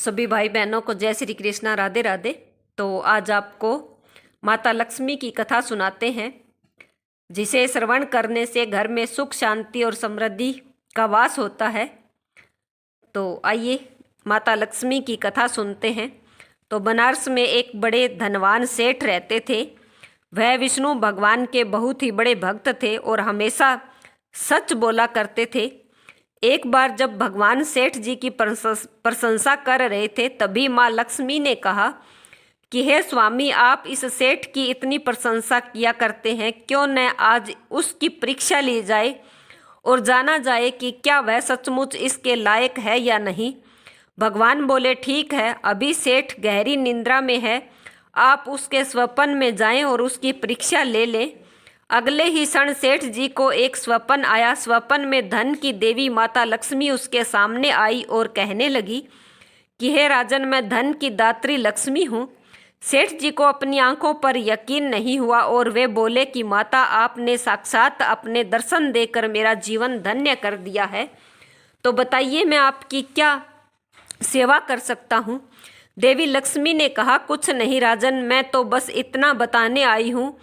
सभी भाई बहनों को जय श्री कृष्णा, राधे राधे। तो आज आपको माता लक्ष्मी की कथा सुनाते हैं, जिसे श्रवण करने से घर में सुख शांति और समृद्धि का वास होता है। तो आइए माता लक्ष्मी की कथा सुनते हैं। तो बनारस में एक बड़े धनवान सेठ रहते थे। वह विष्णु भगवान के बहुत ही बड़े भक्त थे और हमेशा सच बोला करते थे। एक बार जब भगवान सेठ जी की प्रशंसा कर रहे थे, तभी माँ लक्ष्मी ने कहा कि हे स्वामी, आप इस सेठ की इतनी प्रशंसा किया करते हैं, क्यों न आज उसकी परीक्षा ली जाए और जाना जाए कि क्या वह सचमुच इसके लायक है या नहीं। भगवान बोले, ठीक है, अभी सेठ गहरी निंद्रा में है, आप उसके स्वप्न में जाएं और उसकी परीक्षा ले लें। अगले ही क्षण सेठ जी को एक स्वप्न आया। स्वप्न में धन की देवी माता लक्ष्मी उसके सामने आई और कहने लगी कि हे राजन, मैं धन की दात्री लक्ष्मी हूँ। सेठ जी को अपनी आंखों पर यकीन नहीं हुआ और वे बोले कि माता, आपने साक्षात अपने दर्शन देकर मेरा जीवन धन्य कर दिया है। तो बताइए, मैं आपकी क्या सेवा कर सकता हूँ। देवी लक्ष्मी ने कहा, कुछ नहीं राजन, मैं तो बस इतना बताने आई हूँ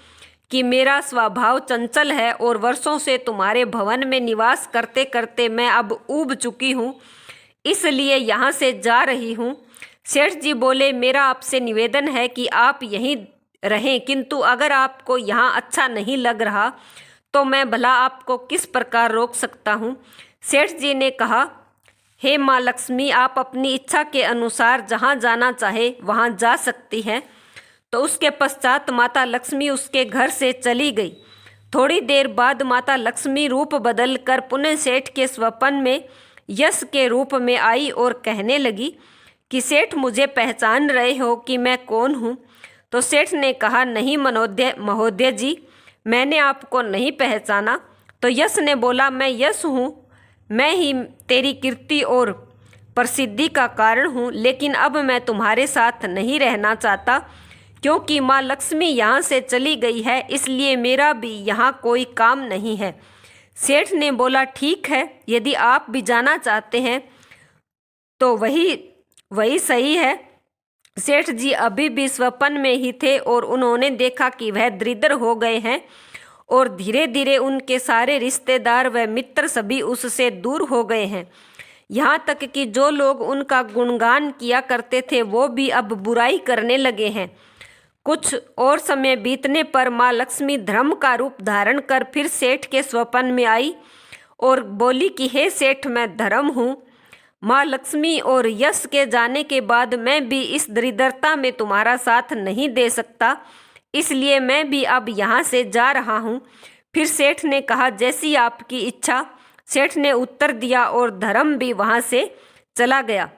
कि मेरा स्वभाव चंचल है और वर्षों से तुम्हारे भवन में निवास करते करते मैं अब ऊब चुकी हूँ, इसलिए यहाँ से जा रही हूँ। सेठ जी बोले, मेरा आपसे निवेदन है कि आप यहीं रहें, किंतु अगर आपको यहाँ अच्छा नहीं लग रहा तो मैं भला आपको किस प्रकार रोक सकता हूँ। सेठ जी ने कहा, हे माँ लक्ष्मी, आप अपनी इच्छा के अनुसार जहाँ जाना चाहे वहाँ जा सकती हैं। तो उसके पश्चात माता लक्ष्मी उसके घर से चली गई। थोड़ी देर बाद माता लक्ष्मी रूप बदल कर पुनः सेठ के स्वप्न में यश के रूप में आई और कहने लगी कि सेठ, मुझे पहचान रहे हो कि मैं कौन हूँ। तो सेठ ने कहा, नहीं महोदय जी, मैंने आपको नहीं पहचाना। तो यश ने बोला, मैं यश हूँ, मैं ही तेरी कीर्ति और प्रसिद्धि का कारण हूँ, लेकिन अब मैं तुम्हारे साथ नहीं रहना चाहता, क्योंकि माँ लक्ष्मी यहाँ से चली गई है, इसलिए मेरा भी यहाँ कोई काम नहीं है। सेठ ने बोला, ठीक है, यदि आप भी जाना चाहते हैं तो वही सही है। सेठ जी अभी भी स्वप्न में ही थे और उन्होंने देखा कि वह दरिद्र हो गए हैं और धीरे धीरे उनके सारे रिश्तेदार व मित्र सभी उससे दूर हो गए हैं। यहाँ तक कि जो लोग उनका गुणगान किया करते थे वो भी अब बुराई करने लगे हैं। कुछ और समय बीतने पर माँ लक्ष्मी धर्म का रूप धारण कर फिर सेठ के स्वप्न में आई और बोली कि हे सेठ, मैं धर्म हूँ। माँ लक्ष्मी और यश के जाने के बाद मैं भी इस दरिद्रता में तुम्हारा साथ नहीं दे सकता, इसलिए मैं भी अब यहाँ से जा रहा हूँ। फिर सेठ ने कहा, जैसी आपकी इच्छा। सेठ ने उत्तर दिया और धर्म भी वहाँ से चला गया।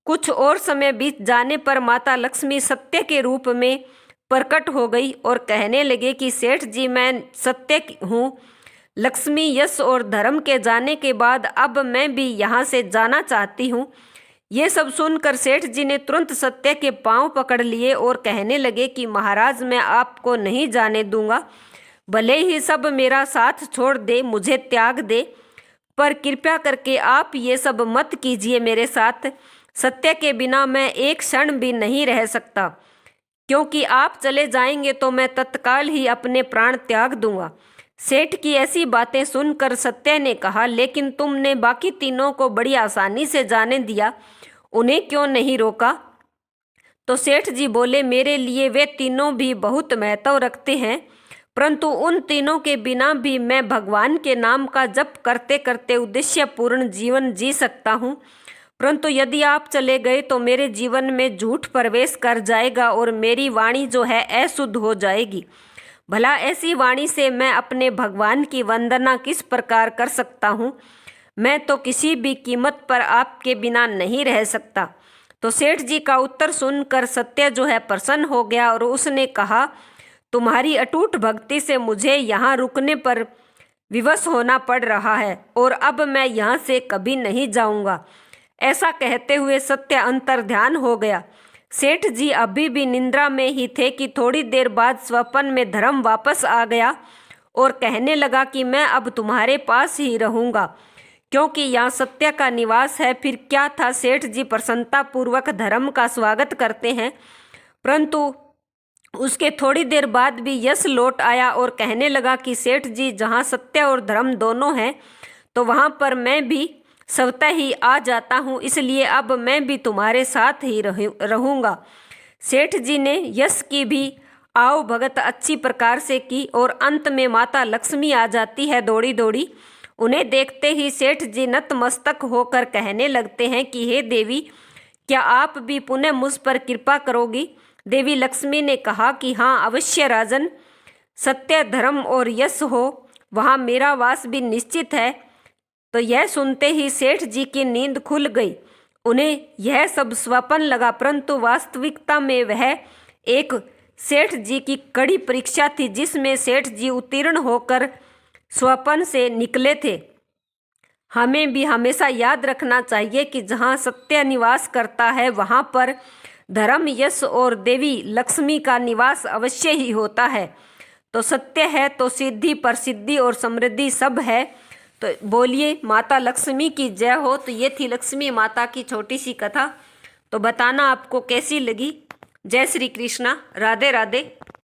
कुछ और समय बीत जाने पर माता लक्ष्मी सत्य के रूप में प्रकट हो गई और कहने लगे कि सेठ जी, मैं सत्य हूँ। लक्ष्मी, यश और धर्म के जाने के बाद अब मैं भी यहाँ से जाना चाहती हूँ। ये सब सुनकर सेठ जी ने तुरंत सत्य के पांव पकड़ लिए और कहने लगे कि महाराज, मैं आपको नहीं जाने दूंगा। भले ही सब मेरा साथ छोड़ दे, मुझे त्याग दे, पर कृपया करके आप ये सब मत कीजिए मेरे साथ। सत्य के बिना मैं एक क्षण भी नहीं रह सकता, क्योंकि आप चले जाएंगे तो मैं तत्काल ही अपने प्राण त्याग दूंगा। सेठ की ऐसी बातें सुनकर सत्य ने कहा, लेकिन तुमने बाकी तीनों को बड़ी आसानी से जाने दिया, उन्हें क्यों नहीं रोका। तो सेठ जी बोले, मेरे लिए वे तीनों भी बहुत महत्व रखते हैं, परंतु उन तीनों के बिना भी मैं भगवान के नाम का जप करते करते उद्देश्यपूर्ण जीवन जी सकता हूँ। परंतु यदि आप चले गए तो मेरे जीवन में झूठ प्रवेश कर जाएगा और मेरी वाणी जो है अशुद्ध हो जाएगी। भला ऐसी वाणी से मैं अपने भगवान की वंदना किस प्रकार कर सकता हूँ। मैं तो किसी भी कीमत पर आपके बिना नहीं रह सकता। तो सेठ जी का उत्तर सुनकर सत्य जो है प्रसन्न हो गया और उसने कहा, तुम्हारी अटूट भक्ति से मुझे यहाँ रुकने पर विवश होना पड़ रहा है और अब मैं यहाँ से कभी नहीं जाऊँगा। ऐसा कहते हुए सत्य अंतर्ध्यान हो गया। सेठ जी अभी भी निंद्रा में ही थे कि थोड़ी देर बाद स्वप्न में धर्म वापस आ गया और कहने लगा कि मैं अब तुम्हारे पास ही रहूँगा, क्योंकि यहाँ सत्य का निवास है। फिर क्या था, सेठ जी प्रसन्नता पूर्वक धर्म का स्वागत करते हैं, परंतु उसके थोड़ी देर बाद भी यश लौट आया और कहने लगा कि सेठ जी, जहाँ सत्य और धर्म दोनों हैं तो वहाँ पर मैं भी स्वतः ही आ जाता हूँ, इसलिए अब मैं भी तुम्हारे साथ ही रहूँगा। सेठ जी ने यश की भी आओ भगत अच्छी प्रकार से की और अंत में माता लक्ष्मी आ जाती है दौड़ी दौड़ी। उन्हें देखते ही सेठ जी नतमस्तक होकर कहने लगते हैं कि हे देवी, क्या आप भी पुनः मुझ पर कृपा करोगी। देवी लक्ष्मी ने कहा कि हाँ अवश्य राजन, सत्य धर्म और यश हो वहाँ मेरा वास भी निश्चित है। तो यह सुनते ही सेठ जी की नींद खुल गई। उन्हें यह सब स्वप्न लगा, परंतु वास्तविकता में वह एक सेठ जी की कड़ी परीक्षा थी जिसमें सेठ जी उत्तीर्ण होकर स्वप्न से निकले थे। हमें भी हमेशा याद रखना चाहिए कि जहाँ सत्य निवास करता है वहाँ पर धर्म, यश और देवी लक्ष्मी का निवास अवश्य ही होता है। तो सत्य है तो सिद्धि, प्रसिद्धि और समृद्धि सब है। तो बोलिए माता लक्ष्मी की जय हो। तो ये थी लक्ष्मी माता की छोटी सी कथा। तो बताना आपको कैसी लगी। जय श्री कृष्णा, राधे राधे।